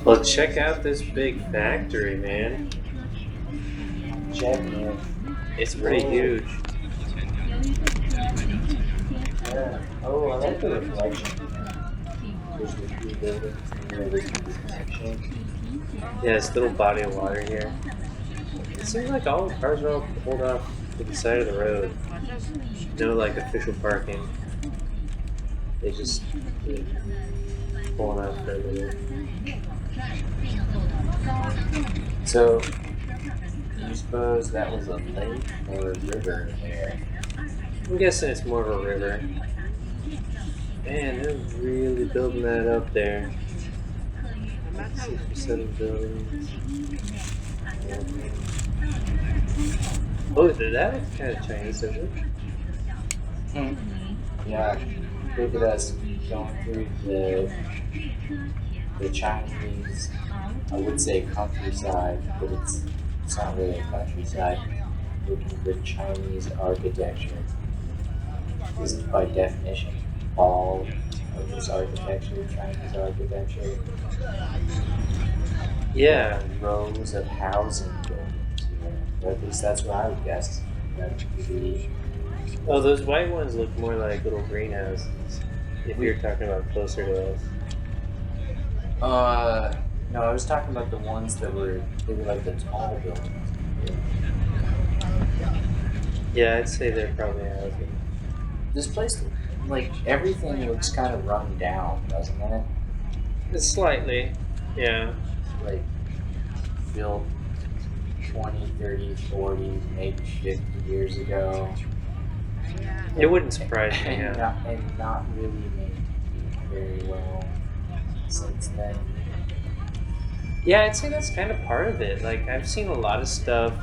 Well, check out this big factory, man. Checking it. It's pretty Whoa. huge. Yeah. Oh, I like the reflection here. There's the three buildings and then there's the reflection. Yeah, this little body of water here. It seems like all the cars are all pulled off to the side of the road. No, like official parking. They just pulling out further there. So, do you suppose that was a lake or a river there? I'm guessing it's more of a river. Man, they're really building that up there. 6 or 7 buildings. Oh, that looks kind of Chinese, doesn't it? Hmm. Yeah. Look at us going through the Chinese, I would say countryside, but it's not really a countryside. Looking at the Chinese architecture. Isn't by definition all of this architecture Chinese architecture? Yeah. Rows of housing buildings here. Or at least that's what I would guess. That would be. Oh, those white ones look more like little greenhouses. If you're talking about closer to us. No, I was talking about the ones they were like the tall buildings. Yeah, I'd say they're probably housing. This place, like everything looks kind of run down, doesn't it? It's slightly. Yeah. Like built 20, 30, 40, maybe 50 years ago. It wouldn't surprise me, And yeah. not really maintained very well since then. Yeah, I'd say that's kind of part of it. Like, I've seen a lot of stuff.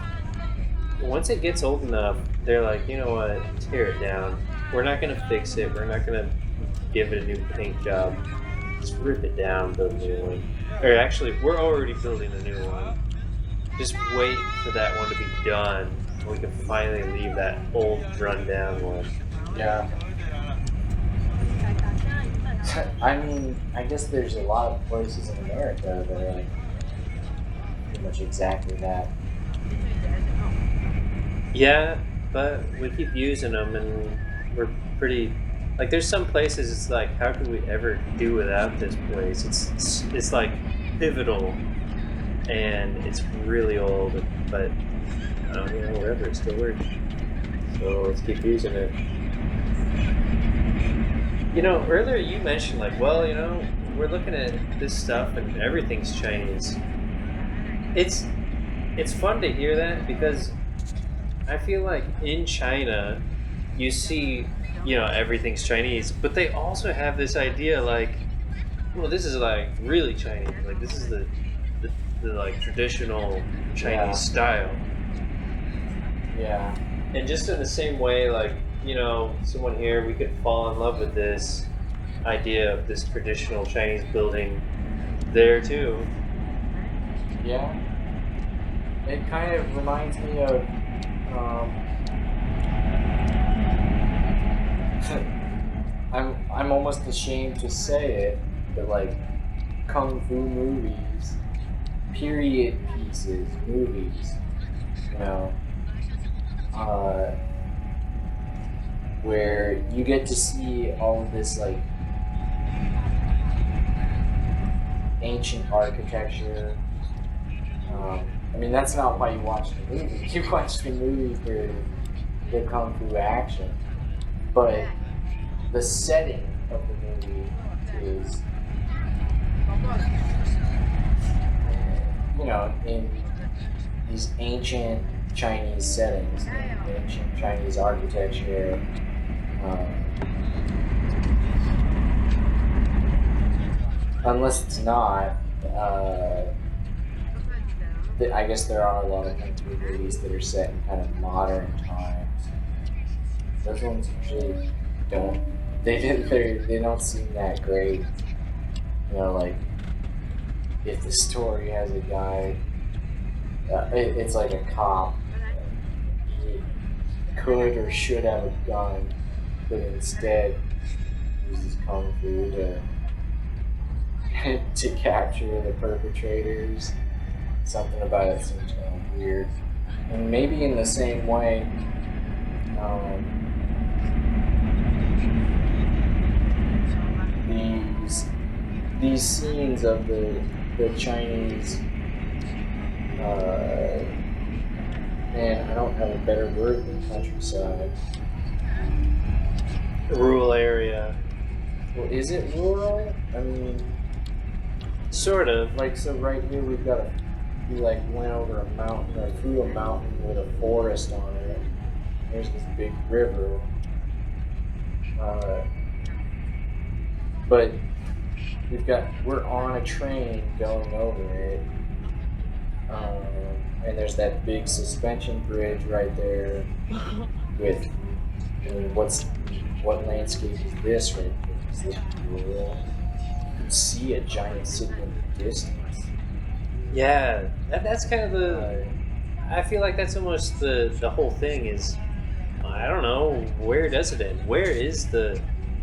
Once it gets old enough, they're like, you know what, tear it down. We're not going to fix it. We're not going to give it a new paint job. Just rip it down, build a new one. Or actually, we're already building a new one. Just wait for that one to be done. And we can finally leave that old, run-down one. Yeah. I mean, I guess there's a lot of places in America that are like pretty much exactly that. Yeah, but we keep using them, and we're pretty. Like, there's some places it's like, how can we ever do without this place? It's like pivotal, and it's really old, but whatever, it still works. So let's keep using it. Earlier you mentioned like, well, we're looking at this stuff and everything's Chinese. It's fun to hear that because I feel like in China you see, everything's Chinese, but they also have this idea like, well, this is like really Chinese. Like this is the like traditional Chinese style. Yeah. And just in the same way, like, someone here, we could fall in love with this idea of this traditional Chinese building there too. Yeah. It kind of reminds me of I'm almost ashamed to say it, but like kung fu movies, period pieces, movies, you know, where you get to see all of this like ancient architecture. I mean, that's not why you watch the movie. You watch the movie for the kung fu action, but the setting of the movie is, in these ancient Chinese settings, ancient Chinese architecture. Unless it's not, I guess there are a lot of kung fu movies that are set in kind of modern times. Those ones usually don't. They don't seem that great. Like if the story has a guy, it's like a cop. He could or should have a gun, but instead uses kung fu to to capture the perpetrators. Something about it seems kind of weird. And maybe in the same way, um, these scenes of the Chinese, man, I don't have a better word than countryside. Rural area. Well, is it rural? I mean, Sort of. like, so right here we like went over a mountain, or through a mountain with a forest on it. There's this big river. But we're on a train going over it. And there's that big suspension bridge right there with, I mean, what landscape is this right here? Is this rural? You can see a giant city in the distance. Yeah, that's kind of the. I feel like that's almost the whole thing is. I don't know, where does it end? Where is the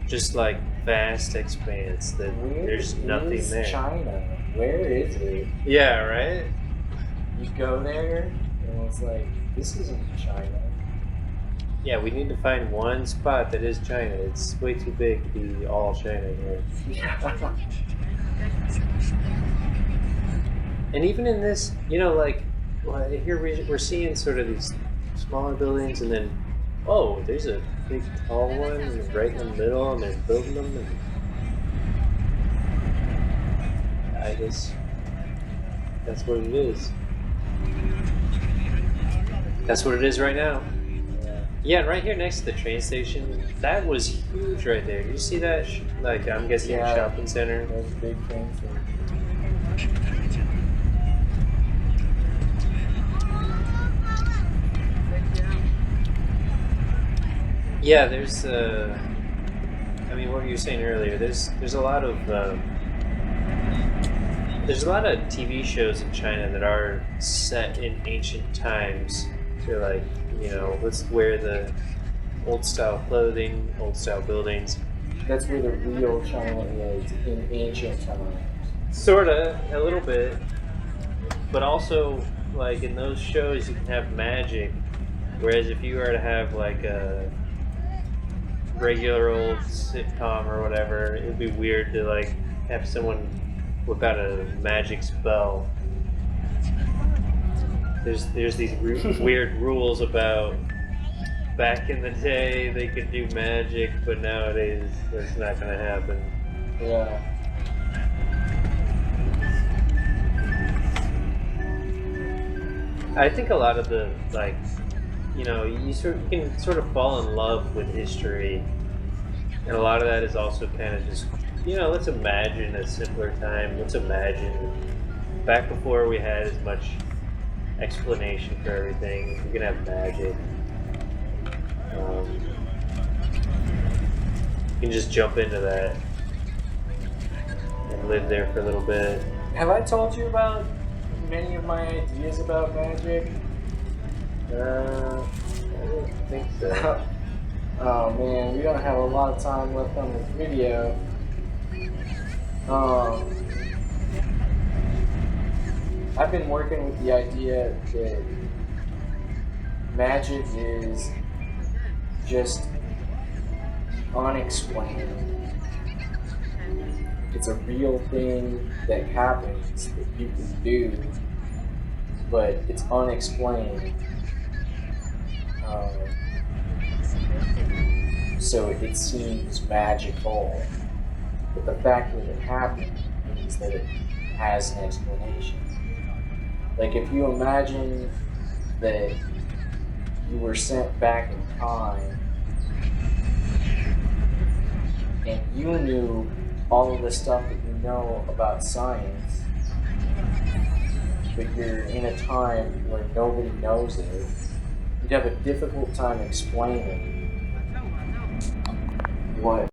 just like vast expanse that there's nothing is there? China. Where is it? Yeah, right. You go there, and it's like, this isn't China. Yeah, we need to find one spot that is China. It's way too big to be all China here. Yeah. And even in this, like here we're seeing sort of these smaller buildings, and then there's a big tall one right in the middle, and they're building them. And I guess that's what it is. That's what it is right now. Yeah, and right here next to the train station, that was huge right there. Did you see that? I'm guessing a shopping center. That was a big train station. Yeah, there's. I mean, what you were saying earlier. There's a lot of. There's a lot of TV shows in China that are set in ancient times. They're like, let's wear the old style clothing, old style buildings. That's where the real China is in ancient times. Sorta, a little bit, but also like in those shows you can have magic, whereas if you were to have like a regular old sitcom or whatever, it would be weird to like have someone whip out a magic spell. There's these weird rules about back in the day they could do magic, but nowadays that's not going to happen. Yeah. I think a lot of the you can sort of fall in love with history, and a lot of that is also kind of just let's imagine a simpler time. Let's imagine back before we had as much explanation for everything. We can have magic. You can just jump into that and live there for a little bit. Have I told you about many of my ideas about magic? I don't think so. Oh man, we don't have a lot of time left on this video. I've been working with the idea that magic is just unexplained. It's a real thing that happens that you can do, but it's unexplained. So it seems magical. But the fact that it happened means that it has an explanation. Like if you imagine that you were sent back in time and you knew all of the stuff that you know about science, but you're in a time where nobody knows it, you'd have a difficult time explaining what